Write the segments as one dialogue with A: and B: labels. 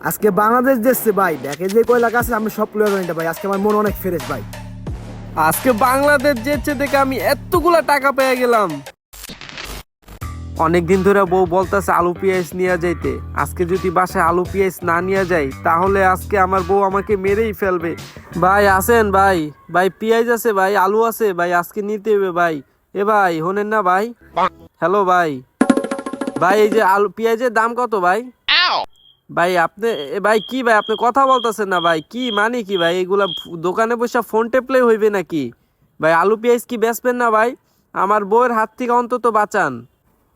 A: আজকে বাংলাদেশ দেখছে ভাই, দেখে যে কয় লাখ আছে আমি সব প্লেয়ার জানি ভাই। আজকে আমার মন অনেক ফ্রেশ ভাই।
B: আজকে বাংলাদেশ যেচ্ছে দেখে আমি এতগুলা টাকা পেয়ে গেলাম। অনেকদিন ধরে বউ বলতেছে আলু পেঁয়াজ নিয়ে যাইতে। আজকে যদি বাসায় আলু পেঁয়াজ না নিয়ে যাই তাহলে আজকে আমার বউ আমাকে মেরেই ফেলবে। ভাই আছেন ভাই? ভাই পেঁয়াজ আছে ভাই, আলু আছে ভাই, আজকে নিতে হবে ভাই। এ ভাই হোনেন না ভাই? হ্যালো ভাই, ভাই এই যে আলু পেঁয়াজের দাম কত ভাই? ভাই আপনি ভাই কি ভাই আপনি কথা বলতেছেন না ভাই? কি মানে কি ভাই? এগুলা দোকানে বসে ফোন টেপলে হইবে নাকি ভাই? আলু পেঁয়াজ কি বেচবেন না ভাই? আমার বউয়ের হাত থেকে অন্তত বাঁচান।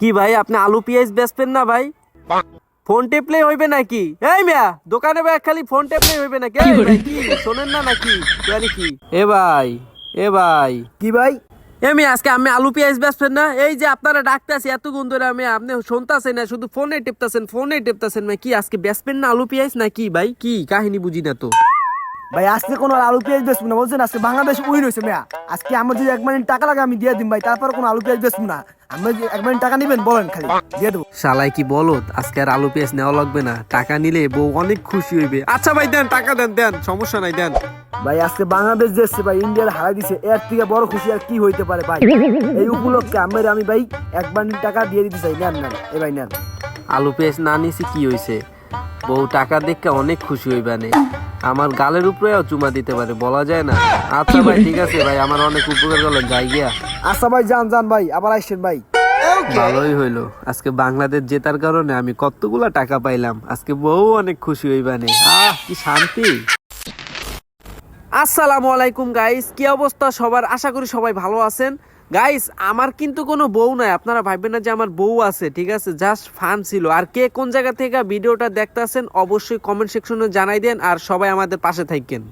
B: কি ভাই আপনি আলু পেঁয়াজ বেচবেন না ভাই? ফোন টেপলে হইবে নাকি? এই মিয়া দোকানে ভাই খালি ফোন টেপলে হইবে নাকি? এই ভাই কি শোনেন না নাকি? জানি কি এ ভাই, এ ভাই
A: কি ভাই?
B: এমি আজকে আমি আলু পেঁয়াজ বেচবেন না? এই যে আপনারা ডাকতেছি এতক্ষণ ধরে আমি, আপনি শুনতেছেন না, শুধু ফোনে টিপতেছেন কি আজকে বেচবেন না আলু পেঁয়াজ নাকি ভাই? কি কাহিনী বুঝি না তো
A: ভাই আজকে কোনো আলু পেঁয়াজ বেচবো না বলছেন? আজকে বাংলাদেশ উইন হয়েছে মেয়া। আজকে আমার যদি 1 মিনিট টাকা লাগে আমি দিয়ে দিম ভাই, তারপর কোনো আলু পেঁয়াজ বেচবো না। আমরা যে 1 মিনিট টাকা নিবেন বলেন, খালি দিয়ে দেবো।
B: শালাই কি বলত, আজকে আর আলু পেঁয়াজ নেওয়া লাগবে না, টাকা নিলে বউ অনেক খুশি হইবে। আচ্ছা ভাই দেন, টাকা দেন, দেন সমস্যা নাই, দেন।
A: ভাই আজকে বাংলাদেশ দেখছে ভাই, ইন্ডিয়ার হারাই দিছে, এর থেকে বড় খুশি আর কি হইতে পারে ভাই? এই উপলক্ষে আমি ভাই 1 মিনিট টাকা দিয়ে দিতে চাই। নেন নেন এ ভাই নেন।
B: আলু পেঁয়াজ না নিছি কি হইছে, বউ টাকা দেখে অনেক খুশি হইবে না। আমার গালের উপরেও চুমা দিতে পারে, বলা যায় না। আচ্ছা ভাই ঠিক আছে ভাই, আমার অনেক উপকার করলেন, যাই গিয়া।
A: আচ্ছা ভাই যান যান ভাই, আবার আসছেন ভাই।
B: ভালোই হইলো, আজকে বাংলাদেশ জেতার কারণে আমি কতগুলা টাকা পাইলাম। আজকে বউ অনেক খুশি হইবানে। কি শান্তি। আসসালামু আলাইকুম গাইস, কি অবস্থা সবার? আশা করি সবাই ভালো আছেন। গাইস আমার কিন্তু কোনো বউ নাই, আপনারা ভাববেন না যে আমার বউ আছে, ঠিক আছে? জাস্ট ফান ছিল। আর কে কোন জায়গা থেকে ভিডিওটা দেখতেছেন অবশ্যই কমেন্ট সেকশনে জানাই দেন, আর সবাই আমাদের পাশে থাকেন।